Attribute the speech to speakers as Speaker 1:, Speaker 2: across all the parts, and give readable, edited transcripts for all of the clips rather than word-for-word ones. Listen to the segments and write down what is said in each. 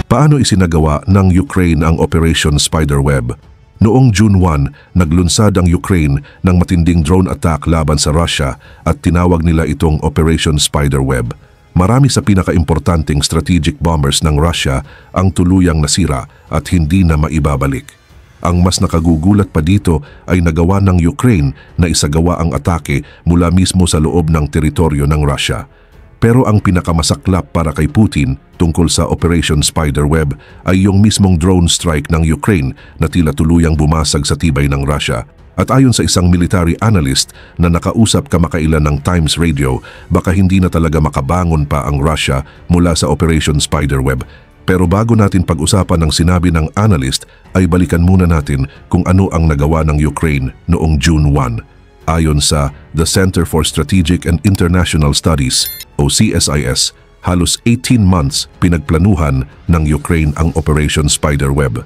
Speaker 1: Paano isinagawa ng Ukraine ang Operation Spiderweb? Noong June 1, naglunsad ang Ukraine ng matinding drone attack laban sa Russia at tinawag nila itong Operation Spiderweb. Marami sa pinakaimportanteng strategic bombers ng Russia ang tuluyang nasira at hindi na maibabalik. Ang mas nakagugulat pa dito ay nagawa ng Ukraine na isagawa ang atake mula mismo sa loob ng teritoryo ng Russia. Pero ang pinakamasaklap para kay Putin tungkol sa Operation Spiderweb ay yung mismong drone strike ng Ukraine na tila tuluyang bumasag sa tibay ng Russia. At ayon sa isang military analyst na nakausap kamakailan ng Times Radio, baka hindi na talaga makabangon pa ang Russia mula sa Operation Spiderweb. Pero bago natin pag-usapan ang sinabi ng analyst, ay balikan muna natin kung ano ang nagawa ng Ukraine noong June 1. Ayon sa The Center for Strategic and International Studies o CSIS, halos 18 months pinagplanuhan ng Ukraine ang Operation Spiderweb.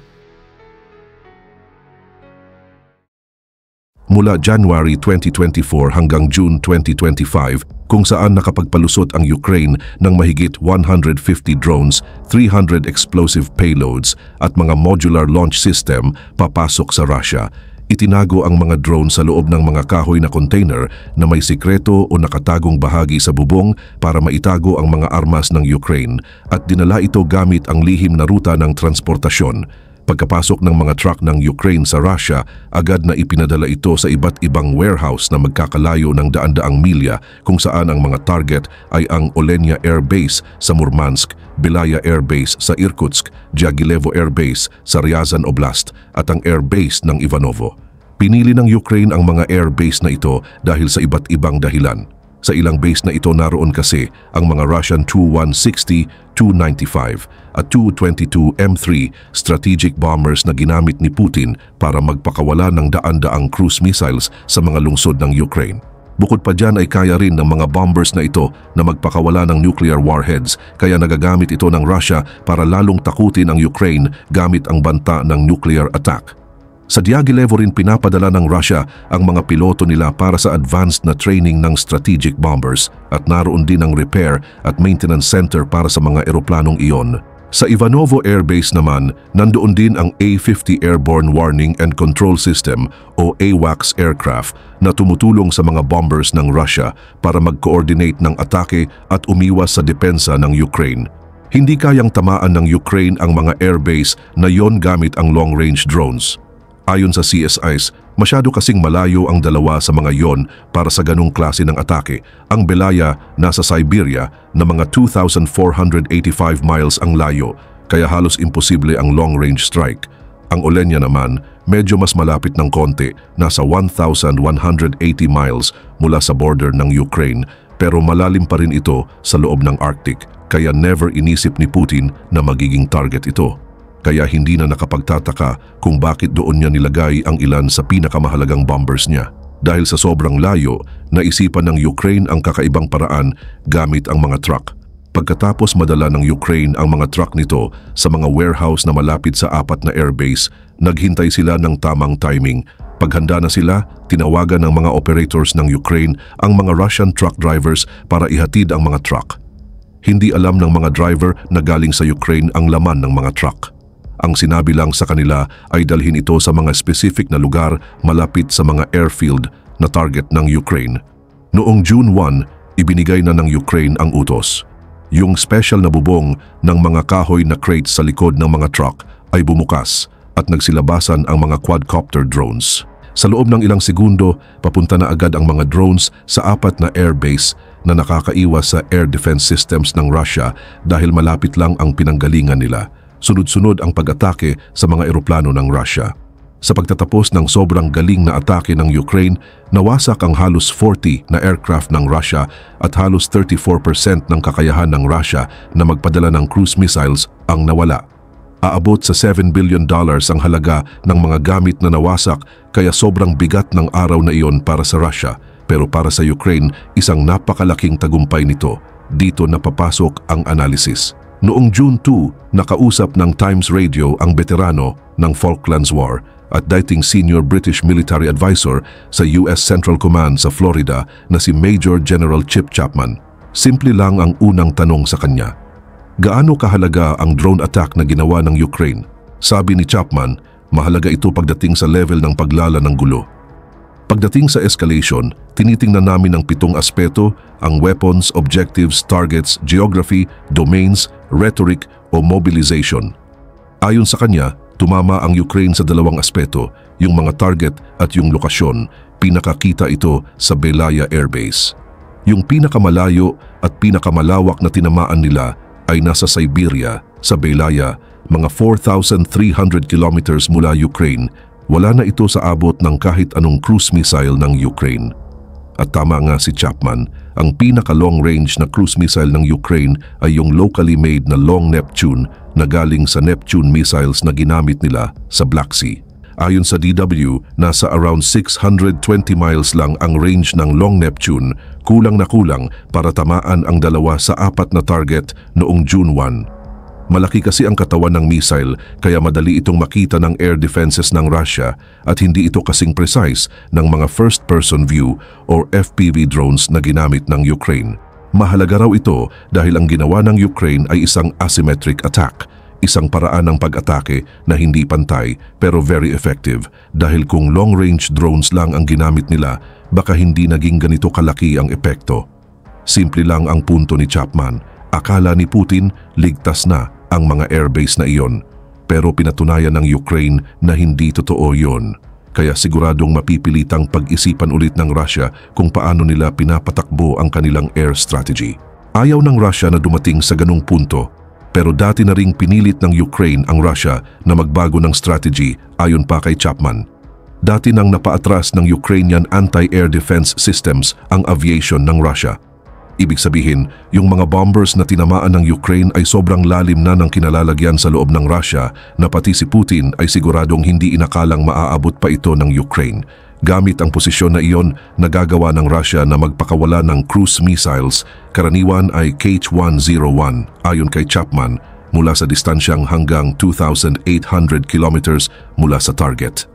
Speaker 1: Mula January 2024 hanggang June 2025, kung saan nakapagpalusot ang Ukraine ng mahigit 150 drones, 300 explosive payloads at mga modular launch system papasok sa Russia. Itinago ang mga drone sa loob ng mga kahoy na container na may sikreto o nakatagong bahagi sa bubong para maitago ang mga armas ng Ukraine at dinala ito gamit ang lihim na ruta ng transportasyon. Pagkapasok ng mga truck ng Ukraine sa Russia, agad na ipinadala ito sa iba't ibang warehouse na magkakalayo ng daan-daang milya kung saan ang mga target ay ang Olenia Air Base sa Murmansk, Belaya Air Base sa Irkutsk, Dyagilevo Air Base sa Ryazan Oblast at ang Air Base ng Ivanovo. Pinili ng Ukraine ang mga air base na ito dahil sa iba't ibang dahilan. Sa ilang base na ito naroon kasi ang mga Russian Tu-160, Tu-95 at Tu-22 M3 strategic bombers na ginamit ni Putin para magpakawala ng daan-daang cruise missiles sa mga lungsod ng Ukraine. Bukod pa dyan ay kaya rin ng mga bombers na ito na magpakawala ng nuclear warheads, kaya nagagamit ito ng Russia para lalong takutin ang Ukraine gamit ang banta ng nuclear attack. Sa Dyagilevo rin pinapadala ng Russia ang mga piloto nila para sa advanced na training ng strategic bombers at naroon din ang repair at maintenance center para sa mga eroplanong iyon. Sa Ivanovo Air Base naman, nandoon din ang A-50 Airborne Warning and Control System o AWACS aircraft na tumutulong sa mga bombers ng Russia para mag-coordinate ng atake at umiwas sa depensa ng Ukraine. Hindi kayang tamaan ng Ukraine ang mga airbase na yon gamit ang long-range drones. Ayon sa CSIS, masyado kasing malayo ang dalawa sa mga yon para sa ganung klase ng atake. Ang Belaya nasa Siberia na mga 2,485 miles ang layo, kaya halos imposible ang long-range strike. Ang Olenia naman, medyo mas malapit ng konti, nasa 1,180 miles mula sa border ng Ukraine, pero malalim pa rin ito sa loob ng Arctic, kaya never inisip ni Putin na magiging target ito. Kaya hindi na nakapagtataka kung bakit doon niya nilagay ang ilan sa pinakamahalagang bombers niya. Dahil sa sobrang layo, naisipan ng Ukraine ang kakaibang paraan gamit ang mga truck. Pagkatapos madala ng Ukraine ang mga truck nito sa mga warehouse na malapit sa 4 na airbase, naghintay sila ng tamang timing. Paghanda na sila, tinawagan ng mga operators ng Ukraine ang mga Russian truck drivers para ihatid ang mga truck. Hindi alam ng mga driver na galing sa Ukraine ang laman ng mga truck. Ang sinabi lang sa kanila ay dalhin ito sa mga specific na lugar malapit sa mga airfield na target ng Ukraine. Noong June 1, ibinigay na ng Ukraine ang utos. Yung special na bubong ng mga kahoy na crates sa likod ng mga truck ay bumukas at nagsilabasan ang mga quadcopter drones. Sa loob ng ilang segundo, papunta na agad ang mga drones sa 4 na airbase na nakakaiwas sa air defense systems ng Russia dahil malapit lang ang pinanggalingan nila. Sunod-sunod ang pag-atake sa mga eroplano ng Russia. Sa pagtatapos ng sobrang galing na atake ng Ukraine, nawasak ang halos 40 na aircraft ng Russia at halos 34% ng kakayahan ng Russia na magpadala ng cruise missiles ang nawala. Aabot sa $7 billion ang halaga ng mga gamit na nawasak, kaya sobrang bigat ng araw na iyon para sa Russia. Pero para sa Ukraine, isang napakalaking tagumpay nito. Dito napapasok ang analysis. Noong June 2, nakausap ng Times Radio ang veterano ng Falklands War at dating senior British military advisor sa US Central Command sa Florida na si Major General Chip Chapman. Simple lang ang unang tanong sa kanya. Gaano kahalaga ang drone attack na ginawa ng Ukraine? Sabi ni Chapman, mahalaga ito pagdating sa level ng paglala ng gulo. Pagdating sa escalation, tinitingnan namin ang 7 aspeto, ang weapons, objectives, targets, geography, domains, rhetoric o mobilization. Ayon sa kanya, tumama ang Ukraine sa 2 aspeto, yung mga target at yung lokasyon. Pinakakita ito sa Belaya Air Base. Yung pinakamalayo at pinakamalawak na tinamaan nila ay nasa Siberia, sa Belaya, mga 4,300 kilometers mula Ukraine. Wala na ito sa abot ng kahit anong cruise missile ng Ukraine. At tama nga si Chapman, ang pinaka-long range na cruise missile ng Ukraine ay yung locally made na Long Neptune na galing sa Neptune missiles na ginamit nila sa Black Sea. Ayon sa DW, nasa around 620 miles lang ang range ng Long Neptune, kulang na kulang para tamaan ang 2 sa 4 na target noong June 1. Malaki kasi ang katawan ng missile kaya madali itong makita ng air defenses ng Russia at hindi ito kasing precise ng mga first-person view or FPV drones na ginamit ng Ukraine. Mahalaga raw ito dahil ang ginawa ng Ukraine ay isang asymmetric attack, isang paraan ng pag-atake na hindi pantay pero very effective dahil kung long-range drones lang ang ginamit nila, baka hindi naging ganito kalaki ang epekto. Simple lang ang punto ni Chapman. Akala ni Putin ligtas na ang mga airbase na iyon, pero pinatunayan ng Ukraine na hindi totoo yon. Kaya siguradong mapipilitang pag-isipan ulit ng Russia kung paano nila pinapatakbo ang kanilang air strategy. Ayaw ng Russia na dumating sa ganung punto, pero dati na ring pinilit ng Ukraine ang Russia na magbago ng strategy ayon pa kay Chapman. Dati nang napaatras ng Ukrainian anti-air defense systems ang aviation ng Russia. Ibig sabihin, yung mga bombers na tinamaan ng Ukraine ay sobrang lalim na ng kinalalagyan sa loob ng Russia na pati si Putin ay siguradong hindi inakalang maaabot pa ito ng Ukraine. Gamit ang posisyon na iyon, nagagawa ng Russia na magpakawala ng cruise missiles, karaniwan ay Kh-101 ayon kay Chapman, mula sa distansyang hanggang 2,800 kilometers mula sa target.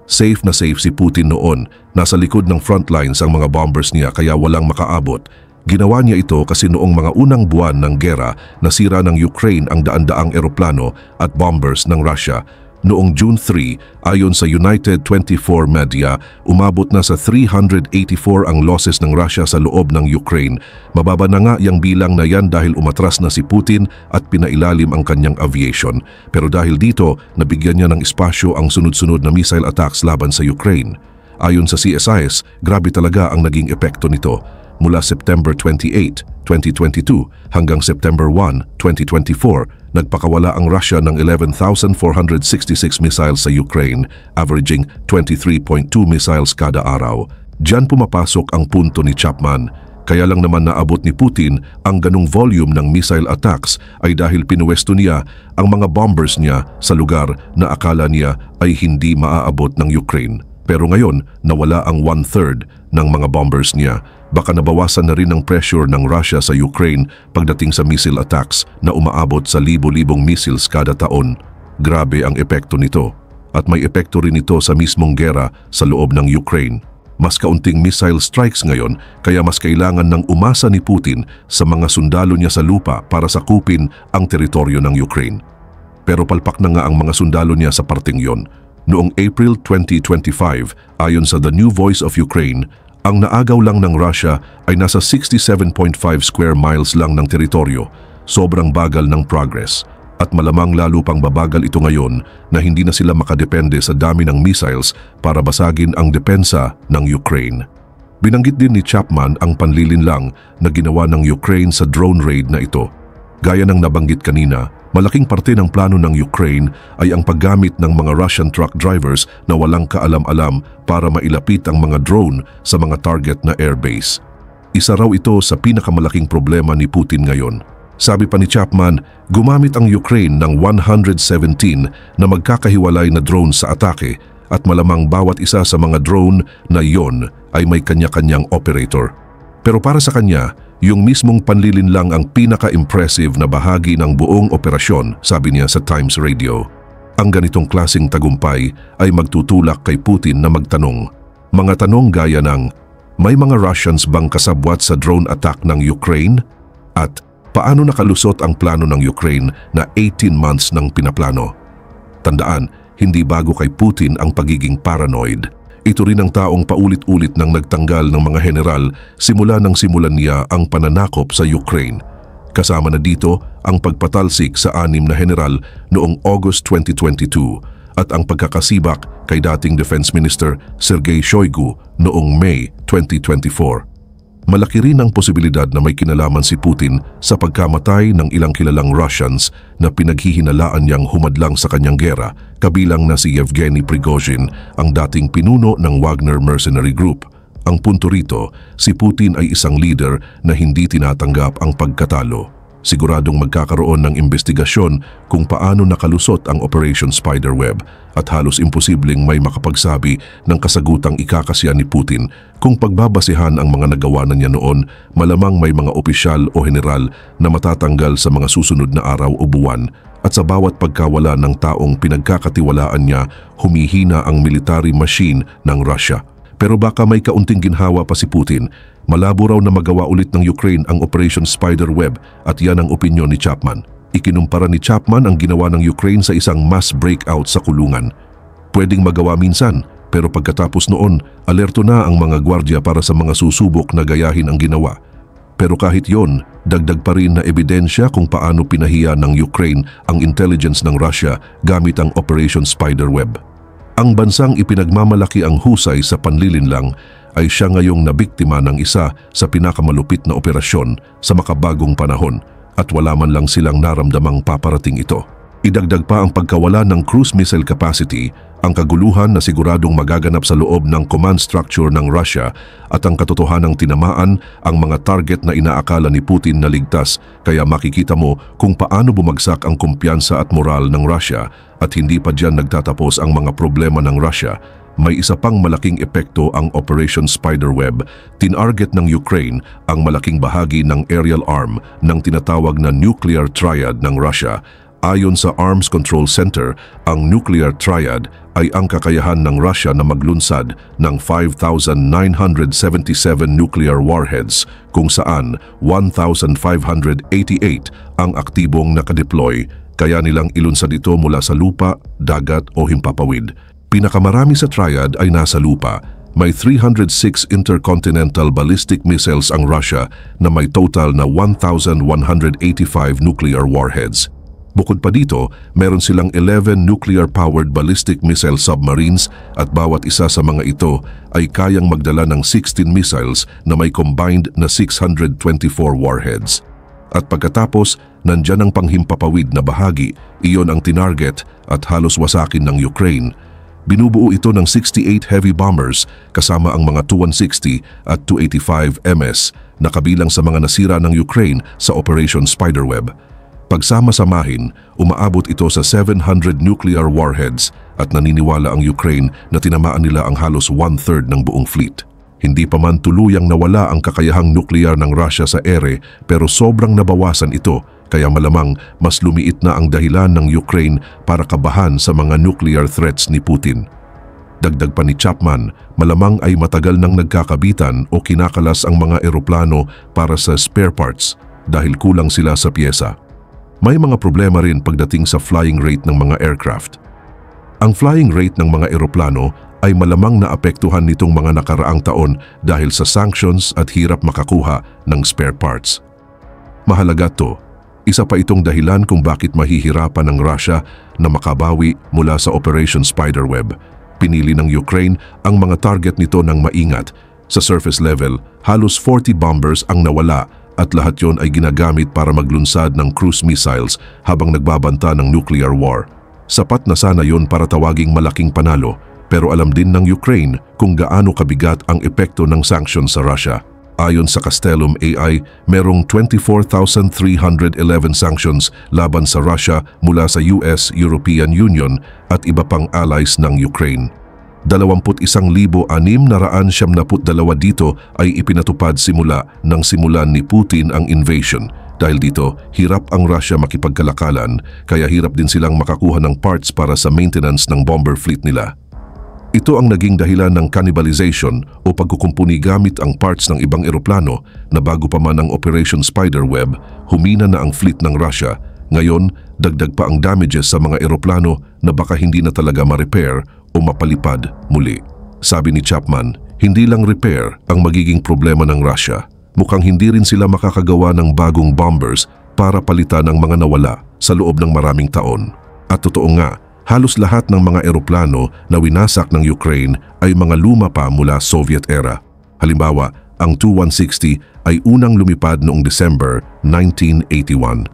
Speaker 1: Safe na safe si Putin noon, nasa likod ng frontlines ang mga bombers niya kaya walang makaabot. Ginawa niya ito kasi noong mga unang buwan ng gera, nasira ng Ukraine ang daan-daang eroplano at bombers ng Russia. Noong June 3, ayon sa United 24 Media, umabot na sa 384 ang losses ng Russia sa loob ng Ukraine. Mababa na nga yung bilang na yan dahil umatras na si Putin at pinailalim ang kanyang aviation. Pero dahil dito, nabigyan niya ng espasyo ang sunod-sunod na missile attacks laban sa Ukraine. Ayon sa CSIS, grabe talaga ang naging epekto nito. Mula September 28, 2022 hanggang September 1, 2024, nagpakawala ang Russia ng 11,466 missiles sa Ukraine, averaging 23.2 missiles kada araw. Diyan pumapasok ang punto ni Chapman. Kaya lang naman naabot ni Putin ang ganung volume ng missile attacks ay dahil pinuwesto niya ang mga bombers niya sa lugar na akala niya ay hindi maaabot ng Ukraine. Pero ngayon, nawala ang 1/3 ng mga bombers niya. Baka nabawasan na rin ang pressure ng Russia sa Ukraine pagdating sa missile attacks na umaabot sa libo-libong missiles kada taon. Grabe ang epekto nito. At may epekto rin ito sa mismong gera sa loob ng Ukraine. Mas kaunting missile strikes ngayon kaya mas kailangan ng umasa ni Putin sa mga sundalo niya sa lupa para sakupin ang teritoryo ng Ukraine. Pero palpak na nga ang mga sundalo niya sa parting yon. Noong April 2025, ayon sa The New Voice of Ukraine, ang naagaw lang ng Russia ay nasa 67.5 square miles lang ng teritoryo, sobrang bagal ng progress. At malamang lalo pang babagal ito ngayon na hindi na sila makadepende sa dami ng missiles para basagin ang depensa ng Ukraine. Binanggit din ni Chapman ang panlilinlang na ginawa ng Ukraine sa drone raid na ito. Gaya ng nabanggit kanina, malaking parte ng plano ng Ukraine ay ang paggamit ng mga Russian truck drivers na walang kaalam-alam para mailapit ang mga drone sa mga target na airbase. Isa raw ito sa pinakamalaking problema ni Putin ngayon. Sabi pa ni Chapman, gumamit ang Ukraine ng 117 na magkakahiwalay na drone sa atake at malamang bawat isa sa mga drone na yon ay may kanya-kanyang operator. Pero para sa kanya, yung mismong panlilinlang ang pinaka-impressive na bahagi ng buong operasyon, sabi niya sa Times Radio. Ang ganitong klaseng tagumpay ay magtutulak kay Putin na magtanong. Mga tanong gaya ng, may mga Russians bang kasabwat sa drone attack ng Ukraine? At Paano nakalusot ang plano ng Ukraine na 18 months nang pinaplano? Tandaan, hindi bago kay Putin ang pagiging paranoid. Ito rin ang taong paulit-ulit nang nagtanggal ng mga general simula nang simulan niya ang pananakop sa Ukraine. Kasama na dito ang pagpatalsik sa 6 na general noong August 2022 at ang pagkakasibak kay dating Defense Minister Sergei Shoigu noong May 2024. Malaki rin ang posibilidad na may kinalaman si Putin sa pagkamatay ng ilang kilalang Russians na pinaghihinalaan niyang humadlang sa kanyang gera, kabilang na si Yevgeny Prigozhin, ang dating pinuno ng Wagner Mercenary Group. Ang punto rito, si Putin ay isang leader na hindi tinatanggap ang pagkatalo. Siguradong magkakaroon ng investigasyon kung paano nakalusot ang Operation Spiderweb at halos imposibleng may makapagsabi ng kasagutang ikakasya ni Putin kung pagbabasehan ang mga nagawa na niya noon, malamang may mga opisyal o general na matatanggal sa mga susunod na araw o buwan at sa bawat pagkawala ng taong pinagkakatiwalaan niya, humihina ang military machine ng Russia. Pero baka may kaunting ginhawa pa si Putin. Malabo raw na magawa ulit ng Ukraine ang Operation Spiderweb at yan ang opinyon ni Chapman. Ikinumpara ni Chapman ang ginawa ng Ukraine sa isang mass breakout sa kulungan. Pwedeng magawa minsan, pero pagkatapos noon, alerto na ang mga gwardya para sa mga susubok na gayahin ang ginawa. Pero kahit yon, dagdag pa rin na ebidensya kung paano pinahiya ng Ukraine ang intelligence ng Russia gamit ang Operation Spiderweb. Ang bansang ipinagmamalaki ang husay sa panlilinlang ay siya ngayong nabiktima ng isa sa pinakamalupit na operasyon sa makabagong panahon at wala man lang silang naramdamang paparating ito. Idagdag pa ang pagkawala ng cruise missile capacity, ang kaguluhan na siguradong magaganap sa loob ng command structure ng Russia at ang katotohanang tinamaan ang mga target na inaakala ni Putin na ligtas, kaya makikita mo kung paano bumagsak ang kumpiyansa at moral ng Russia at hindi pa diyan nagtatapos ang mga problema ng Russia. May isa pang malaking epekto ang Operation Spiderweb. Tinarget ng Ukraine ang malaking bahagi ng aerial arm ng tinatawag na nuclear triad ng Russia. Ayon sa Arms Control Center, ang nuclear triad ay ang kakayahan ng Russia na maglunsad ng 5,977 nuclear warheads kung saan 1,588 ang aktibong nakadeploy, kaya nilang ilunsad ito mula sa lupa, dagat o himpapawid. Pinakamarami sa triad ay nasa lupa. May 306 intercontinental ballistic missiles ang Russia na may total na 1,185 nuclear warheads. Bukod pa dito, meron silang 11 nuclear-powered ballistic missile submarines at bawat isa sa mga ito ay kayang magdala ng 16 missiles na may combined na 624 warheads. At pagkatapos, nandyan ang panghimpapawid na bahagi, iyon ang tinarget at halos wasakin ng Ukraine. Binubuo ito ng 68 heavy bombers kasama ang mga Tu-160 at Tu-85 MS na kabilang sa mga nasira ng Ukraine sa Operation Spiderweb. Pagsama-samahin, umaabot ito sa 700 nuclear warheads at naniniwala ang Ukraine na tinamaan nila ang halos 1/3 ng buong fleet. Hindi pa man tuluyang nawala ang kakayahang nuklear ng Russia sa ere, pero sobrang nabawasan ito, kaya malamang mas lumiit na ang dahilan ng Ukraine para kabahan sa mga nuclear threats ni Putin. Dagdag pa ni Chapman, malamang ay matagal nang nagkakabitan o kinakalas ang mga eroplano para sa spare parts dahil kulang sila sa pyesa. May mga problema rin pagdating sa flying rate ng mga aircraft. Ang flying rate ng mga eroplano ay malamang naapektuhan nitong mga nakaraang taon dahil sa sanctions at hirap makakuha ng spare parts. Mahalaga to. Isa pa itong dahilan kung bakit mahihirapan ng Russia na makabawi mula sa Operation Spiderweb. Pinili ng Ukraine ang mga target nito ng maingat. Sa surface level, halos 40 bombers ang nawala at lahat yon ay ginagamit para maglunsad ng cruise missiles habang nagbabanta ng nuclear war. Sapat na sana yon para tawaging malaking panalo, pero alam din ng Ukraine kung gaano kabigat ang epekto ng sanctions sa Russia. Ayon sa Castellum AI, merong 24,311 sanctions laban sa Russia mula sa US, European Union at iba pang allies ng Ukraine. 21,672 dito ay ipinatupad simula nang simulan ni Putin ang invasion. Dahil dito, hirap ang Russia makipagkalakalan, kaya hirap din silang makakuha ng parts para sa maintenance ng bomber fleet nila. Ito ang naging dahilan ng cannibalization o pagkukumpuni gamit ang parts ng ibang eroplano na bago pa man ang Operation Spiderweb, humina na ang fleet ng Russia. Ngayon, dagdag pa ang damages sa mga eroplano na baka hindi na talaga ma-repair o mapalipad muli. Sabi ni Chapman, hindi lang repair ang magiging problema ng Russia. Mukhang hindi rin sila makakagawa ng bagong bombers para palitan ang mga nawala sa loob ng maraming taon. At totoo nga, halos lahat ng mga eroplano na winasak ng Ukraine ay mga luma pa mula Soviet era. Halimbawa, ang Tu-160 ay unang lumipad noong December 1981.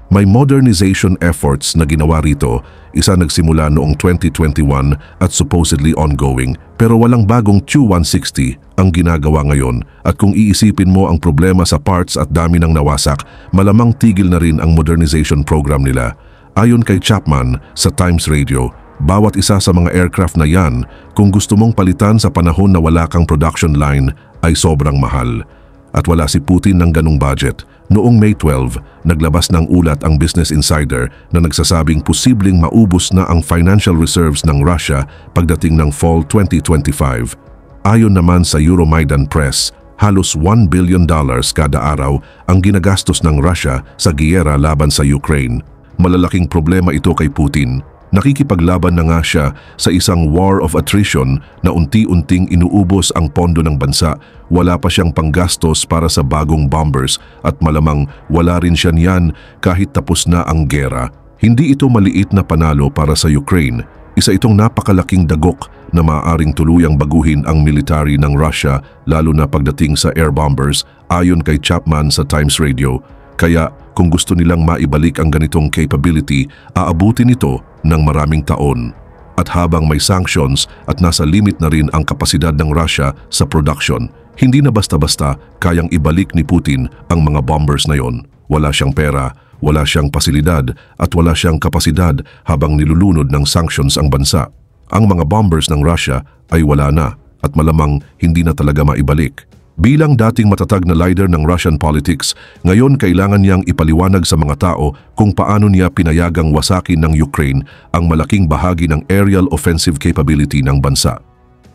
Speaker 1: May modernization efforts na ginawa rito, isa nagsimula noong 2021 at supposedly ongoing, pero walang bagong Tu-160 ang ginagawa ngayon. At kung iisipin mo ang problema sa parts at dami ng nawasak, malamang tigil na rin ang modernization program nila. Ayon kay Chapman sa Times Radio, bawat isa sa mga aircraft na yan, kung gusto mong palitan sa panahon na wala kang production line, ay sobrang mahal. At wala si Putin ng ganung budget. Noong May 12, naglabas ng ulat ang Business Insider na nagsasabing posibleng maubos na ang financial reserves ng Russia pagdating ng Fall 2025. Ayon naman sa Euromaidan Press, halos $1 billion kada araw ang ginagastos ng Russia sa giyera laban sa Ukraine. Malalaking problema ito kay Putin. Nakikipaglaban na nga siya sa isang war of attrition na unti-unting inuubos ang pondo ng bansa. Wala pa siyang panggastos para sa bagong bombers at malamang wala rin siya niyan kahit tapos na ang gera. Hindi ito maliit na panalo para sa Ukraine. Isa itong napakalaking dagok na maaaring tuluyang baguhin ang military ng Russia lalo na pagdating sa air bombers, ayon kay Chapman sa Times Radio. Kaya kung gusto nilang maibalik ang ganitong capability, aabutin ito ng maraming taon. At habang may sanctions at nasa limit na rin ang kapasidad ng Russia sa production, hindi na basta-basta kayang ibalik ni Putin ang mga bombers na yon. Wala siyang pera, wala siyang pasilidad at wala siyang kapasidad habang nilulunod ng sanctions ang bansa. Ang mga bombers ng Russia ay wala na at malamang hindi na talaga maibalik. Bilang dating matatag na leader ng Russian politics, ngayon kailangan niyang ipaliwanag sa mga tao kung paano niya pinayagang wasakin ng Ukraine ang malaking bahagi ng aerial offensive capability ng bansa.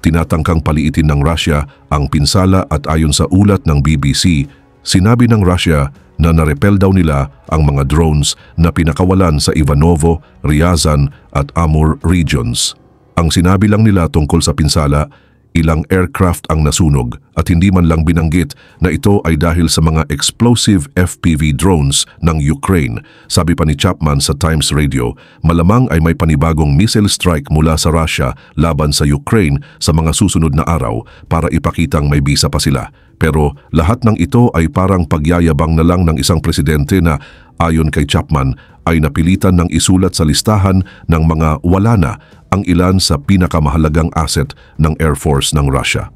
Speaker 1: Tinatangkang paliitin ng Russia ang pinsala at ayon sa ulat ng BBC, sinabi ng Russia na narepel daw nila ang mga drones na pinakawalan sa Ivanovo, Ryazan at Amur regions. Ang sinabi lang nila tungkol sa pinsala, ilang aircraft ang nasunog at hindi man lang binanggit na ito ay dahil sa mga explosive FPV drones ng Ukraine. Sabi pa ni Chapman sa Times Radio, malamang ay may panibagong missile strike mula sa Russia laban sa Ukraine sa mga susunod na araw para ipakitang may bisa pa sila. Pero lahat ng ito ay parang pagyayabang na lang ng isang presidente na ayon kay Chapman ay napilitan ng isulat sa listahan ng mga wala na ang ilan sa pinakamahalagang asset ng Air Force ng Russia.